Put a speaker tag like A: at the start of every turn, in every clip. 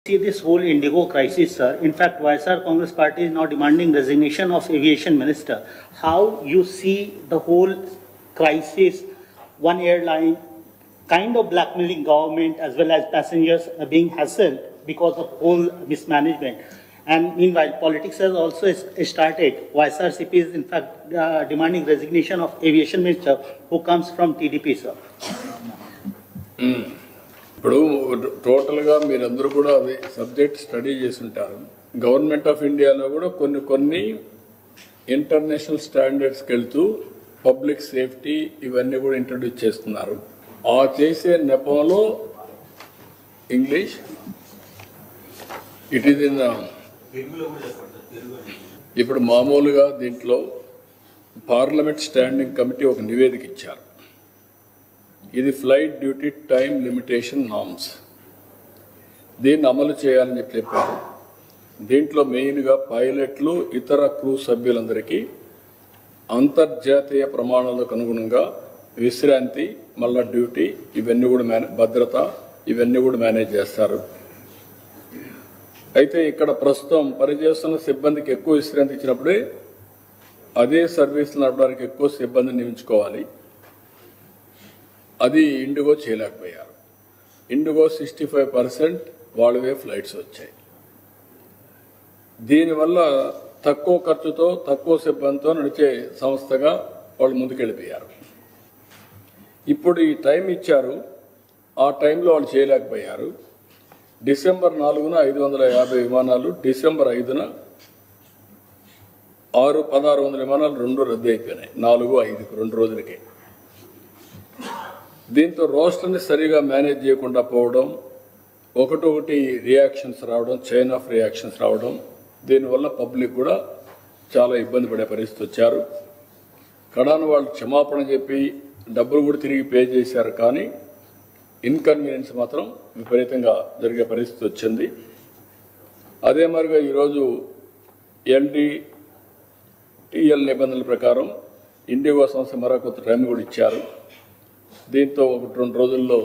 A: See this whole Indigo crisis, sir. In fact, YSR Congress Party is now demanding resignation of aviation minister. How you see the whole crisis, one airline kind of blackmailing government as well as passengers being hassled because of whole mismanagement. And meanwhile, politics has also started. YSRCP is in fact demanding resignation of aviation minister who comes from TDP, sir.
B: ఇప్పుడు టోటల్గా మీరందరూ కూడా అది subject study చేసి ఉంటారు. Government of ఇండియాలో కూడా కొన్ని ఇంటర్నేషనల్ స్టాండర్డ్స్కి వెళ్తూ పబ్లిక్ సేఫ్టీ ఇవన్నీ కూడా ఇంట్రడ్యూస్ చేస్తున్నారు. ఆ చేసే నెపంలో ఇంగ్లీష్ ఇట్ ఈజ్ ఇన్ ఇప్పుడు మామూలుగా దీంట్లో పార్లమెంట్ స్టాండింగ్ కమిటీ ఒక నివేదిక ఇచ్చారు. ఇది flight duty time limitation norms. దీన్ని అమలు చేయాలని చెప్పారు. దీంట్లో మెయిన్గా పైలట్లు ఇతర క్రూ సభ్యులందరికీ అంతర్జాతీయ ప్రమాణాలకు అనుగుణంగా విశ్రాంతి, మళ్ళా డ్యూటీ ఇవన్నీ కూడా భద్రత ఇవన్నీ కూడా మేనేజ్ చేస్తారు. అయితే ఇక్కడ ప్రస్తుతం పనిచేస్తున్న సిబ్బందికి ఎక్కువ విశ్రాంతి ఇచ్చినప్పుడే అదే సర్వీస్ నడపడానికి ఎక్కువ సిబ్బందిని నియమించుకోవాలి. అది ఇండిగో చేయలేకపోయారు. ఇండిగో 65% వాళ్ళవే ఫ్లైట్స్ వచ్చాయి. దీనివల్ల తక్కువ ఖర్చుతో తక్కువ సిబ్బందితో నడిచే సంస్థగా వాళ్ళు ముందుకెళ్ళిపోయారు. ఇప్పుడు ఈ టైం ఇచ్చారు, ఆ టైంలో వాళ్ళు చేయలేకపోయారు. డిసెంబర్ 4న 550 విమానాలు, డిసెంబర్ 5న 1600 విమానాలు రెండు రద్దు అయిపోయినాయి. 4, 5కు 2 రోజులకే. దీంతో రోస్టర్ని సరిగా మేనేజ్ చేయకుండా పోవడం, ఒకటొకటి రియాక్షన్స్ రావడం, చైన్ ఆఫ్ రియాక్షన్స్ రావడం, దీనివల్ల పబ్లిక్ కూడా చాలా ఇబ్బంది పడే పరిస్థితి వచ్చారు. కడాను వాళ్ళు క్షమాపణ చెప్పి డబ్బులు కూడా తిరిగి పే చేశారు, కానీ ఇన్కన్వీనియన్స్ మాత్రం విపరీతంగా జరిగే పరిస్థితి వచ్చింది. అదే మరిగా ఈరోజు ఎన్డీటీఎల్ నిబంధనల ప్రకారం ఇండిగో సంస్థ మరొక టైం కూడా ఇచ్చారు. దీంతో 1-2 రోజుల్లో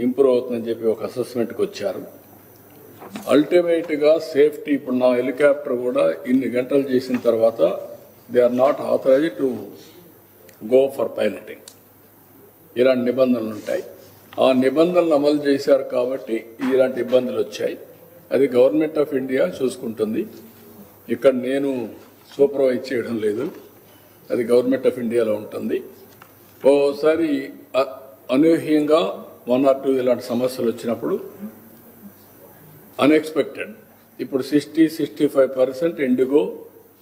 B: ఇంప్రూవ్ అవుతుందని చెప్పి ఒక అసెస్మెంట్కి వచ్చారు. అల్టిమేట్గా సేఫ్టీ, ఇప్పుడు నా హెలికాప్టర్ కూడా ఇన్ని గంటలు చేసిన తర్వాత they are not authorised to go for piloting. ఇలాంటి నిబంధనలు ఉంటాయి. ఆ నిబంధనలు అమలు చేశారు కాబట్టి ఇలాంటి ఇబ్బందులు వచ్చాయి. అది గవర్నమెంట్ ఆఫ్ ఇండియా చూసుకుంటుంది. ఇక్కడ నేను సూపర్వైజ్ చేయడం లేదు, అది గవర్నమెంట్ ఆఫ్ ఇండియాలో ఉంటుంది. ఓసారి అనూహ్యంగా 1 or 2 ఇలాంటి సమస్యలు వచ్చినప్పుడు అన్ఎక్స్పెక్టెడ్ ఇప్పుడు 60-65% ఇండిగో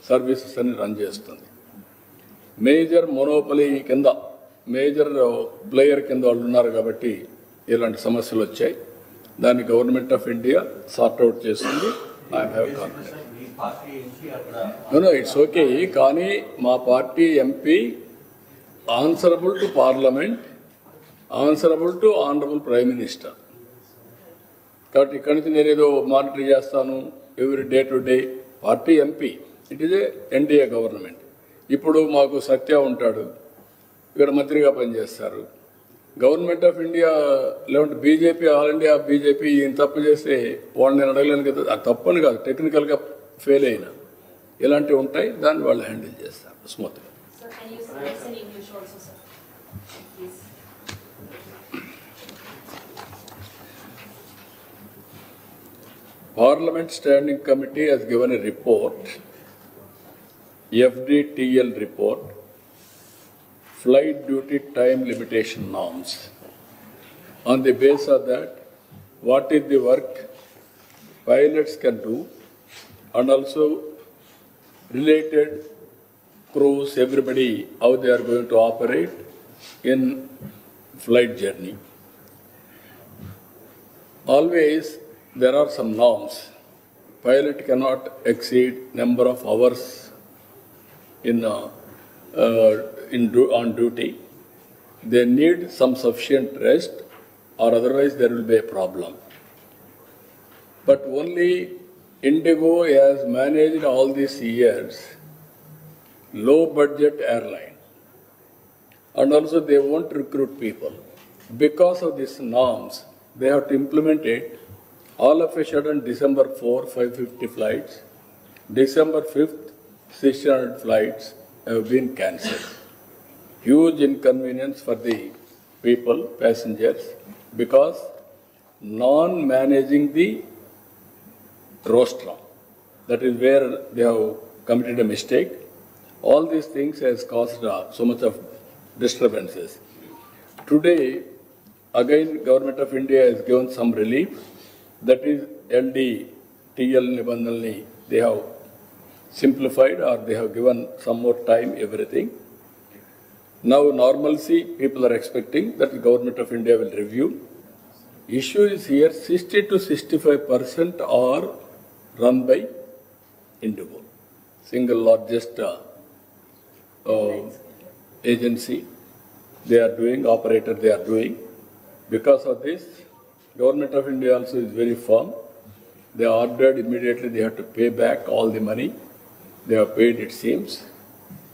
B: సర్వీసెస్ అని రన్ చేస్తుంది. మేజర్ మోనోపలీ కింద, మేజర్ ప్లేయర్ కింద వాళ్ళు ఉన్నారు కాబట్టి ఇలాంటి సమస్యలు వచ్చాయి. దాన్ని గవర్నమెంట్ ఆఫ్ ఇండియా సార్ట్అవుట్ చేస్తుంది. I have confidence. It's okay, కానీ మా party MP answerable to parliament, answerable to honourable prime minister. కాబట్టి ఇక్కడి నుంచి నేనేదో మానిటర్ చేస్తాను every day to day. Party MP, it is a NDA government. ఇప్పుడు మాకు సత్య ఉంటాడు, ఇక్కడ మంత్రిగా పనిచేస్తారు. గవర్నమెంట్ ఆఫ్ ఇండియా లేదంటే బీజేపీ, ఆల్ ఇండియా బీజేపీ ఈయన తప్పు చేస్తే వాళ్ళు నేను అడగలేను కదా. అది తప్పని కాదు, టెక్నికల్గా ఫెయిల్ అయినా ఇలాంటివి ఉంటాయి. దాన్ని వాళ్ళు హ్యాండిల్ చేస్తారు స్మూత్గా. Parliament Standing Committee has given a report, FDTL report, Flight Duty Time Limitation Norms. On the basis of that, what is the work pilots can do, and also related crews, everybody, how they are going to operate in flight journey. Always there are some norms. Pilot cannot exceed number of hours on duty. They need some sufficient rest, or otherwise there will be a problem. But only Indigo has managed all these years low budget airline, and also they won't recruit people. Because of these norms, they have to implement it All of a sudden, December 4, 550 flights. December 5th, 600 flights have been cancelled. Huge inconvenience for the people, passengers, because non-managing the rostrum. That is where they have committed a mistake. All these things has caused so much of disturbances. Today, again, Government of India has given some relief. That is LD, TL Nibandhalni, they have simplified or they have given some more time, everything. Now normalcy, people are expecting that the Government of India will review. Issue is here, 60 to 65% are run by Indigo, single largest agency. They are doing, operator they are doing. Because of this, Government of India also is very firm. They ordered immediately they have to pay back all the money. They have paid, it seems.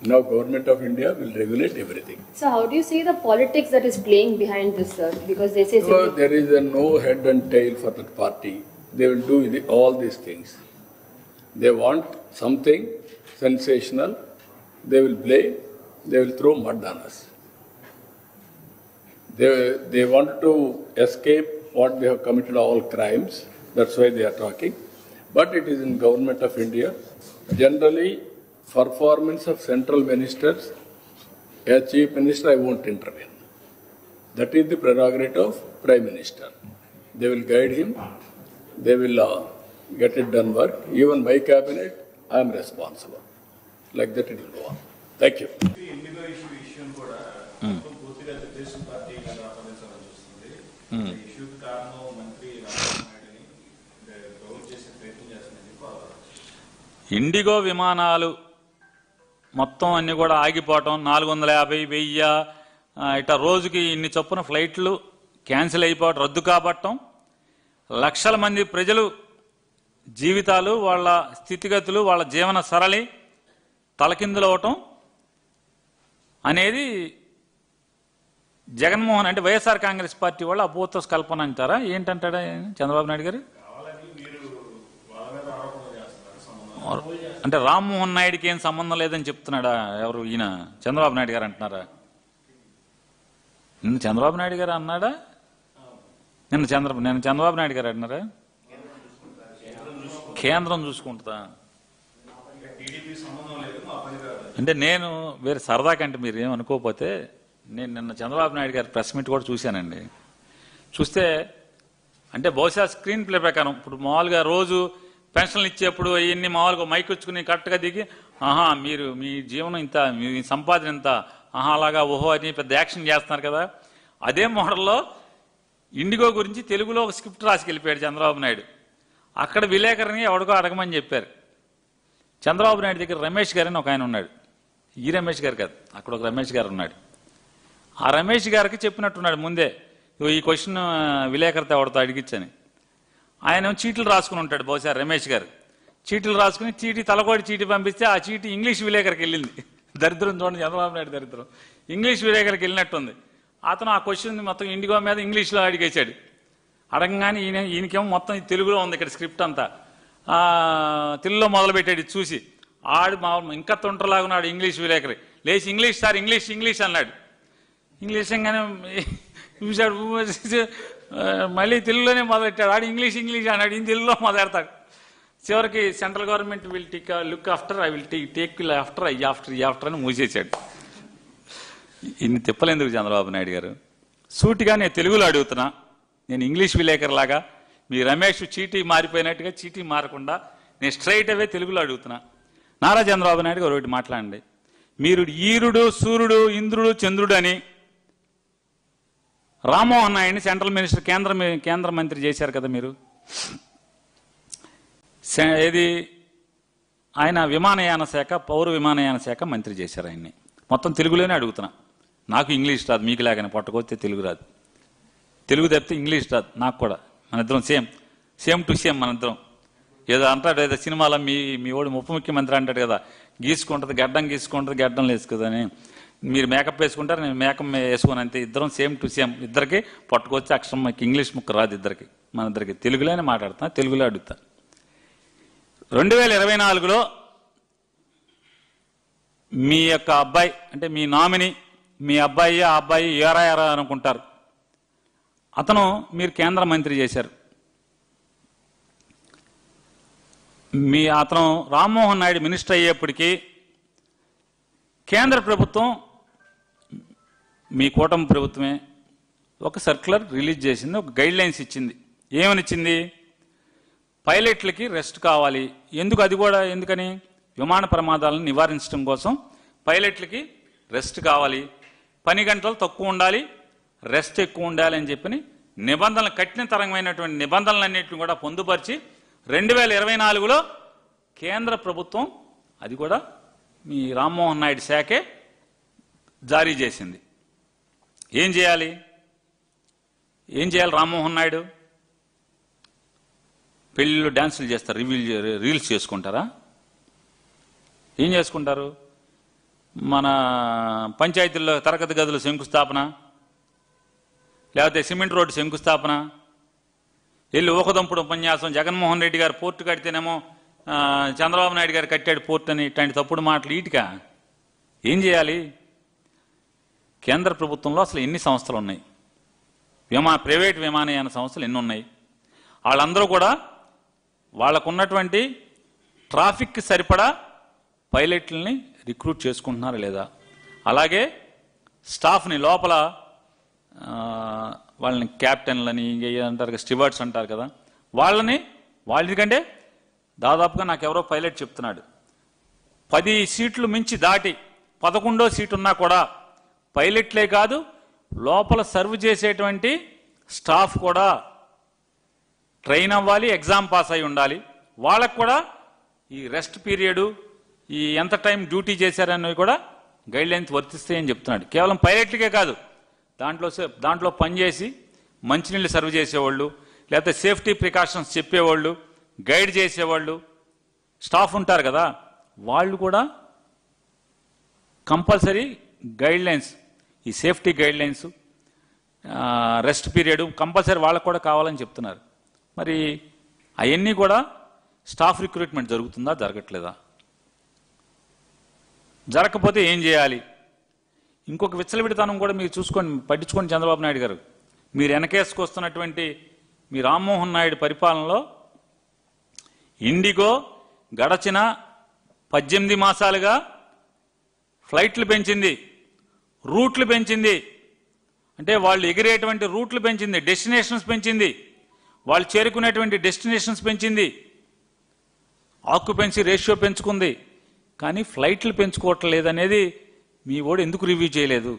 B: Now Government of India will regulate everything.
C: So how do you see the politics that is playing behind this, sir? Because they say...
B: So there is no head and tail for that party. They will do all these things. They want something sensational. They will blame. They will throw mud on us. They want to escape what they have committed all crimes. That's why they are talking. But it is in Government of India. Generally, performance of central ministers, as Chief Minister, I won't intervene. That is the prerogative of Prime Minister. They will guide him. They will get it done work. Even my cabinet, I am responsible. Like that it will go on. Thank you.
D: IndiGo issue విషయం కూడా పూర్తిగా Telugu Desam party ఆపాదించాలని చూస్తుంది. ఈ ఇష్యూకి కారణం మంత్రి రామ్మోహన్ నాయుడుని గౌరవ చేసే ప్రయత్నం చేస్తుందని
E: ఇండిగో విమానాలు మొత్తం అన్ని కూడా ఆగిపోవటం, 450, 1000 ఇట్లా రోజుకి ఇన్ని చొప్పున ఫ్లైట్లు క్యాన్సిల్ అయిపోవటం, రద్దు కాబట్టం, లక్షల మంది ప్రజలు జీవితాలు, వాళ్ళ స్థితిగతులు, వాళ్ళ జీవన సరళి తలకిందులవటం అనేది జగన్మోహన్ అంటే వైఎస్ఆర్ కాంగ్రెస్ పార్టీ వాళ్ళు అపోహ కల్పన అంటారా? ఏంటంటాడా చంద్రబాబు నాయుడు గారు? అంటే రామ్మోహన్ నాయుడికి ఏం సంబంధం లేదని చెప్తున్నాడా? ఎవరు ఈయన చంద్రబాబు నాయుడు గారు అంటున్నారా? నిన్న చంద్రబాబు నాయుడు గారు అన్నాడా? నిన్న చంద్రబాబు నాయుడు గారు అంటున్నారా? కేంద్రం చూసుకుంటుందా అంటే నేను వేరే సరదా కంటే మీరు ఏమనుకోకపోతే నేను నిన్న చంద్రబాబు నాయుడు గారి ప్రెస్ మీట్ కూడా చూశానండి. చూస్తే అంటే బహుశా స్క్రీన్ ప్లే ప్రకారం ఇప్పుడు మామూలుగా రోజు పెన్షన్లు ఇచ్చేప్పుడు ఇవన్నీ మామూలుగా మైక్ వచ్చుకుని కరెక్ట్గా దిగి మీరు మీ జీవనం ఇంత, మీ సంపాదన ఇంత, అలాగా ఓహో అని పెద్ద యాక్షన్ చేస్తున్నారు కదా. అదే మోడల్లో ఇండిగో గురించి తెలుగులో ఒక స్క్రిప్ట్ రాసుకెళ్ళిపోయాడు చంద్రబాబు నాయుడు. అక్కడ విలేకరిని ఎవడికో అడగమని చెప్పారు. చంద్రబాబు నాయుడు దగ్గర రమేష్ గారు అని ఒక ఆయన ఉన్నాడు. ఈ రమేష్ గారు కాదు, అక్కడ ఒక రమేష్ గారు ఉన్నాడు. ఆ రమేష్ గారికి చెప్పినట్టున్నాడు ముందే, ఈ క్వశ్చన్ విలేకరితో ఎవరితో అడిగిచ్చని. ఆయన చీట్లు రాసుకుని ఉంటాడు బహుశా రమేష్ గారు. చీట్లు రాసుకుని చీటీ తలకోడి చీటీ పంపిస్తే ఆ చీటీ ఇంగ్లీష్ విలేకరికి వెళ్ళింది. దరిద్రం చూడండి, చంద్రబాబు నాయుడు దరిద్రం. ఇంగ్లీష్ విలేకరికి వెళ్ళినట్టుంది. అతను ఆ క్వశ్చన్ మొత్తం ఇండిగో మీద ఇంగ్లీష్లో అడిగేశాడు. అడగగానే ఈయనకేమో మొత్తం తెలుగులో ఉంది ఇక్కడ స్క్రిప్ట్ అంతా. తెలుగులో మొదలుపెట్టాడు చూసి. ఆడు ఇంకా తొంటలాగున్నాడు ఇంగ్లీష్ విలేకరి. లేచి ఇంగ్లీష్ సార్ ఇంగ్లీష్ అన్నాడు. ఇంగ్లీష్ అనగానే చూశాడు, మళ్ళీ తెలుగులోనే మొదలెట్టాడు. ఆడు ఇంగ్లీష్ అన్నాడు, ఈయన తెలుగులో మొదలెడతాడు. చివరికి central government will take look after, I will take after అని మూసేశాడు. ఇన్ని తిప్పలేందుకు చంద్రబాబు నాయుడు గారు? సూటిగా నేను తెలుగులో అడుగుతున్నా, నేను ఇంగ్లీష్ విలేకరులాగా మీ రమేష్ చీటీ మారిపోయినట్టుగా చీటీ మారకుండా నేను స్ట్రైట్ అవే తెలుగులో అడుగుతున్నా. నారా చంద్రబాబు నాయుడు గారు ఒకటి మాట్లాడండి. మీరు ఈరుడు, సూర్యుడు, ఇంద్రుడు, చంద్రుడు అని రామ్మోహన్ నాయుడిని సెంట్రల్ మినిస్టర్ కేంద్ర మంత్రి చేశారు కదా మీరు. ఏది ఆయన విమానయాన శాఖ, పౌర విమానయాన శాఖ మంత్రి చేశారు ఆయన్ని. మొత్తం తెలుగులోనే అడుగుతున్నా. నాకు ఇంగ్లీష్ రాదు, మీకు లాగానే పొట్టకొస్తే తెలుగు రాదు. తెలుగు తప్పితే ఇంగ్లీష్ రాదు నాకు కూడా. మన ఇద్దరం సేమ్ టు సేమ్ మన ఇద్దరం. ఏదో అంటాడు, ఏదో సినిమాలో మీ వాడు ఉప ముఖ్యమంత్రి అంటాడు కదా, గీసుకుంటుంది గడ్డం వేసుకుందని. మీరు మేకప్ వేసుకుంటారు, నేను మేకప్ వేసుకుని అంతే. ఇద్దరం సేమ్ టు సేమ్. ఇద్దరికి పట్టుకొచ్చి అక్షరం ఇంగ్లీష్ ముక్క రాదు ఇద్దరికి. మన ఇద్దరికి తెలుగులోనే మాట్లాడుతున్నా, తెలుగులో అడుగుతా. 2024లో మీ యొక్క అబ్బాయి అంటే మీ నామినీ, మీ అబ్బాయి ఆ అబ్బాయి ఏరా అనుకుంటారు, అతను మీరు కేంద్ర మంత్రి చేశారు. అతను రామ్మోహన్ నాయుడు మినిస్టర్ అయ్యేప్పటికీ కేంద్ర ప్రభుత్వం, మీ కూటమి ప్రభుత్వమే ఒక సర్క్యులర్ రిలీజ్ చేసింది, ఒక గైడ్ లైన్స్ ఇచ్చింది. ఏమని ఇచ్చింది? పైలట్లకి రెస్ట్ కావాలి. ఎందుకు? అది కూడా ఎందుకని? విమాన ప్రమాదాలను నివారించడం కోసం పైలట్లకి రెస్ట్ కావాలి, పని గంటలు తక్కువ ఉండాలి, రెస్ట్ ఎక్కువ ఉండాలి అని చెప్పి నిబంధనలు, కఠినతరమైనటువంటి నిబంధనలన్నింటినీ కూడా పొందుపరిచి 2024లో కేంద్ర ప్రభుత్వం, అది కూడా మీ రామ్మోహన్ నాయుడు శాఖే జారీ చేసింది. ఏం చేయాలి రామ్మోహన్ నాయుడు? పెళ్ళిళ్ళు డ్యాన్సులు చేస్తారు, రీల్స్ చేసుకుంటారా? ఏం చేసుకుంటారు? మన పంచాయతీల్లో తరగతి గదులు శంకుస్థాపన, లేకపోతే సిమెంట్ రోడ్డు శంకుస్థాపన, వెళ్ళి ఊకదంపుడు ఉపన్యాసం, జగన్మోహన్ రెడ్డి గారు పోర్టు కడితేనేమో చంద్రబాబు నాయుడు గారు కట్టాడు పోర్టు అని, ఇట్లాంటి తప్పుడు మాటలు ఈటికా? ఏం చేయాలి? కేంద్ర ప్రభుత్వంలో అసలు ఎన్ని సంస్థలు ఉన్నాయి? ప్రైవేట్ విమానయాన సంస్థలు ఎన్ని ఉన్నాయి? వాళ్ళందరూ కూడా వాళ్ళకున్నటువంటి ట్రాఫిక్కి సరిపడా పైలట్లని రిక్రూట్ చేసుకుంటున్నారా లేదా? అలాగే స్టాఫ్ని లోపల వాళ్ళని క్యాప్టెన్లని అంటారు, స్టివర్డ్స్ అంటారు కదా, వాళ్ళనికంటే దాదాపుగా నాకు ఎవరో పైలట్ చెప్తున్నాడు, 10 సీట్లు మించి దాటి 11వ సీటు ఉన్నా కూడా పైలట్లే కాదు, లోపల సర్వ్ చేసేటువంటి స్టాఫ్ కూడా ట్రైన్ అవ్వాలి, ఎగ్జామ్ పాస్ అయి ఉండాలి. వాళ్ళకు కూడా ఈ రెస్ట్ పీరియడు, ఈ ఎంత టైం డ్యూటీ చేశారన్నవి కూడా గైడ్ లైన్స్ వర్తిస్తాయని చెప్తున్నాడు. కేవలం పైలట్లకే కాదు, దాంట్లో పనిచేసి మంచినీళ్ళు సర్వ్ చేసేవాళ్ళు, లేకపోతే సేఫ్టీ ప్రికాషన్స్ చెప్పేవాళ్ళు, గైడ్ చేసేవాళ్ళు స్టాఫ్ ఉంటారు కదా, వాళ్ళు కూడా కంపల్సరీ గైడ్ లైన్స్, ఈ safety guide lines, rest period compulsory వాళ్ళకు కూడా కావాలని చెప్తున్నారు. మరి అవన్నీ కూడా స్టాఫ్ రిక్రూట్మెంట్ జరుగుతుందా, జరగట్లేదా? జరగకపోతే ఏం చేయాలి? ఇంకొక విచ్చలవిడితనం కూడా మీరు పట్టించుకోండి చంద్రబాబు నాయుడు గారు. మీరు వెనకేసుకొస్తున్నటువంటి మీ రామ్మోహన్ నాయుడు పరిపాలనలో ఇండిగో గడచిన 18 మాసాలుగా ఫ్లైట్లు పెంచింది, రూట్లు పెంచింది, అంటే వాళ్ళు ఎగిరేటువంటి రూట్లు పెంచింది, డెస్టినేషన్స్ పెంచింది, వాళ్ళు చేరుకునేటువంటి డెస్టినేషన్స్ పెంచింది, ఆక్యుపెన్సీ రేషియో పెంచుకుంది. కానీ ఫ్లైట్లు పెంచుకోవటం లేదనేది మీ ఓడు ఎందుకు రివ్యూ చేయలేదు?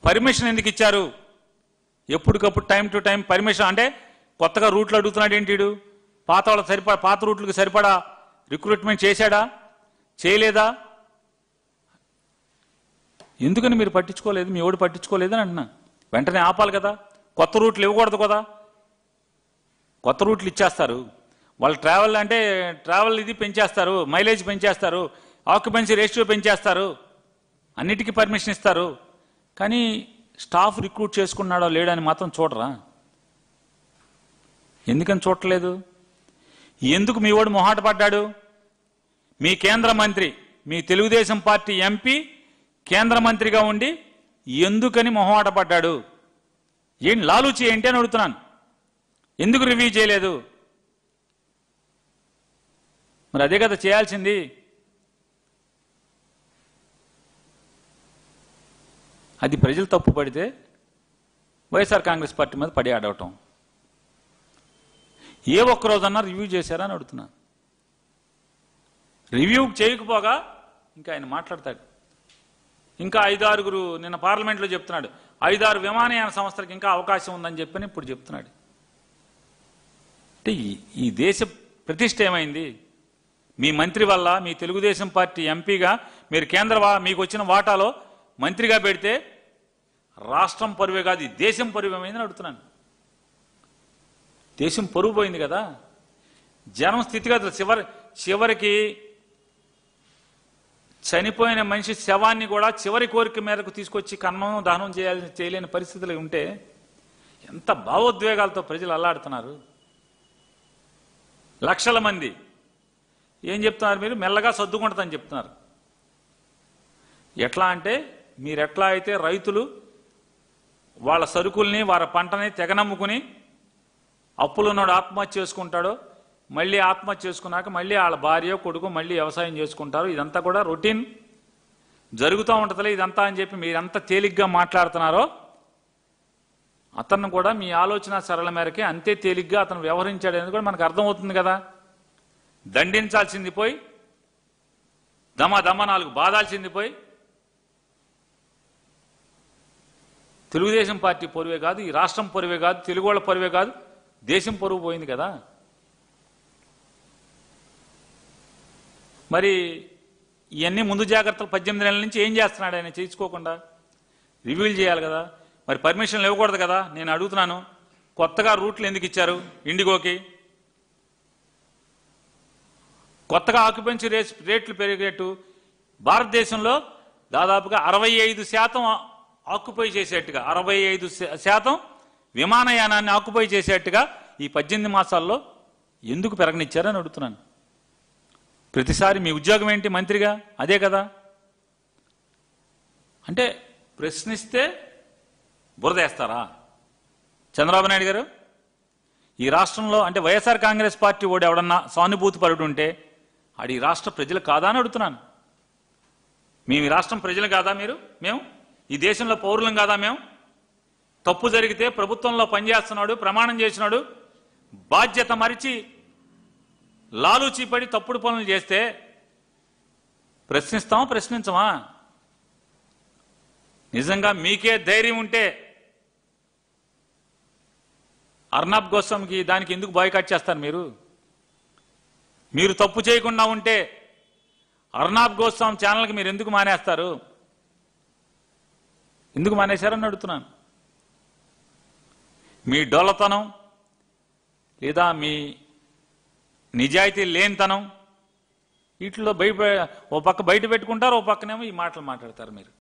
E: పర్మిషన్ ఎందుకు ఇచ్చారు? ఎప్పటికప్పుడు టైం టు టైం పర్మిషన్, అంటే కొత్తగా రూట్లు అడుగుతున్నాడు ఏంటి? పాత రూట్లకు సరిపడా రిక్రూట్మెంట్ చేశాడా, చేయలేదా? ఎందుకని మీరు పట్టించుకోలేదు? మీ ఓడి పట్టించుకోలేదని అంటున్నా. వెంటనే ఆపాలి కదా, కొత్త రూట్లు ఇవ్వకూడదు కదా. కొత్త రూట్లు ఇచ్చేస్తారు, వాళ్ళు ట్రావెల్ ఇది పెంచేస్తారు, మైలేజ్ పెంచేస్తారు, ఆక్యుపెన్సీ రేషియో పెంచేస్తారు, అన్నిటికీ పర్మిషన్ ఇస్తారు. కానీ స్టాఫ్ రిక్రూట్ చేసుకున్నాడో లేడని మాత్రం చూడరా? ఎందుకని చూడలేదు? ఎందుకు మీ వాడు మొహాట పడ్డాడు? మీ కేంద్ర మంత్రి, మీ తెలుగుదేశం పార్టీ ఎంపీ కేంద్ర మంత్రిగా ఉండి ఎందుకని మొహాట పడ్డాడు? ఏం లాలూచి ఏంటి అని అడుగుతున్నాను. ఎందుకు రివ్యూ చేయలేదు? మరి అదే కదా చేయాల్సింది. అది ప్రజలు తప్పు పడితే వైఎస్ఆర్ కాంగ్రెస్ పార్టీ మీద పడి ఆడవటం. ఏ ఒక్కరోజన్నా రివ్యూ చేశారా అని అడుగుతున్నా. రివ్యూ చేయకపోగా ఇంకా ఆయన మాట్లాడతాడు. ఇంకా 5-6 నిన్న పార్లమెంట్లో చెప్తున్నాడు, 5-6 విమానయాన సంస్థలకు ఇంకా అవకాశం ఉందని చెప్పని ఇప్పుడు చెప్తున్నాడు. అంటే ఈ దేశ ప్రతిష్ట ఏమైంది? మీ మంత్రి వల్ల, మీ తెలుగుదేశం పార్టీ ఎంపీగా మీరు మీకు వచ్చిన వాటాలో మంత్రిగా పెడితే రాష్ట్రం పరువే కాదు, ఈ దేశం పరువు ఏమైందని అడుగుతున్నాను. దేశం పరువు పోయింది కదా. జనం స్థితిగతులు చివరికి చనిపోయిన మనిషి శవాన్ని కూడా చివరి కోరిక మేరకు తీసుకొచ్చి కన్నం దహనం చేయలేని పరిస్థితులు ఉంటే ఎంత భావోద్వేగాలతో ప్రజలు అల్లాడుతున్నారు. లక్షల మంది ఏం చెప్తున్నారు, మీరు మెల్లగా సర్దుకుంటుందని చెప్తున్నారు. ఎట్లా అంటే మీరు ఎట్లా అయితే రైతులు వాళ్ళ సరుకుల్ని వారి పంటని తెగనమ్ముకుని అప్పులున్నాడు ఆత్మహత్య చేసుకుంటాడో, మళ్ళీ ఆత్మహత్య చేసుకున్నాక మళ్ళీ వాళ్ళ భార్య కొడుకు మళ్ళీ వ్యవసాయం చేసుకుంటారు. ఇదంతా కూడా రొటీన్ జరుగుతూ ఉంటుందిలే ఇదంతా అని చెప్పి మీరంతా తేలిగ్గా మాట్లాడుతున్నారో, అతను కూడా మీ ఆలోచన సరళ మేరకే అంతే తేలిగ్గా అతను వ్యవహరించాడు అనేది కూడా మనకు అర్థమవుతుంది కదా. దండించాల్సింది పోయి దమ 4 బాధాల్సింది పోయి తెలుగుదేశం పార్టీ పొరువే కాదు, ఈ రాష్ట్రం పొరువే కాదు, తెలుగు వాళ్ళ పొరువే కాదు, దేశం పొరుగు పోయింది కదా. మరి ఇవన్నీ ముందు జాగ్రత్తలు 18 నెలల నుంచి ఏం చేస్తున్నాడు ఆయన చేయించుకోకుండా? రివ్యూలు చేయాలి కదా. మరి పర్మిషన్లు ఇవ్వకూడదు కదా. నేను అడుగుతున్నాను, కొత్తగా రూట్లు ఎందుకు ఇచ్చారు ఇండిగోకి? కొత్తగా ఆక్యుపెన్సీ రేట్లు పెరిగేట్టు భారతదేశంలో దాదాపుగా 65% ఆక్యుపై చేసేట్టుగా, 65% విమానయానాన్ని ఆక్యుపై చేసేట్టుగా ఈ 18 మాసాల్లో ఎందుకు పెరగనిచ్చారని అడుగుతున్నాను. ప్రతిసారి మీ ఉద్యోగం ఏంటి మంత్రిగా? అదే కదా. అంటే ప్రశ్నిస్తే బురదేస్తారా చంద్రబాబు నాయుడు గారు? ఈ రాష్ట్రంలో అంటే వైఎస్ఆర్ కాంగ్రెస్ పార్టీ ఓడి ఎవడన్నా సానుభూతి పరుడు ఉంటే అది రాష్ట్ర ప్రజలు కాదా అని అడుగుతున్నాను. మేము ఈ రాష్ట్రం ప్రజలు కాదా? మేము ఈ దేశంలో పౌరులం కాదా? మేము తప్పు జరిగితే ప్రభుత్వంలో పనిచేస్తున్నాడు, ప్రమాణం చేసినాడు, బాధ్యత మరిచి లాలూచీ పడి తప్పుడు పనులు చేస్తే ప్రశ్నిస్తామా ప్రశ్నించమా? నిజంగా మీకే ధైర్యం ఉంటే అర్నాబ్ గోస్వామికి దానికి ఎందుకు బాయ్కాట్ చేస్తారు? మీరు తప్పు చేయకుండా ఉంటే అర్నాబ్ గోస్వామి ఛానల్కి మీరు ఎందుకు మానేస్తారు? ఎందుకు మానేశారని అడుగుతున్నాను. మీ డొల్లతనం లేదా మీ నిజాయితీ లేనితనం వీటిలో ఓ పక్క బయట పెట్టుకుంటారు, ఓ పక్కనేమో ఈ మాటలు మాట్లాడతారు మీరు.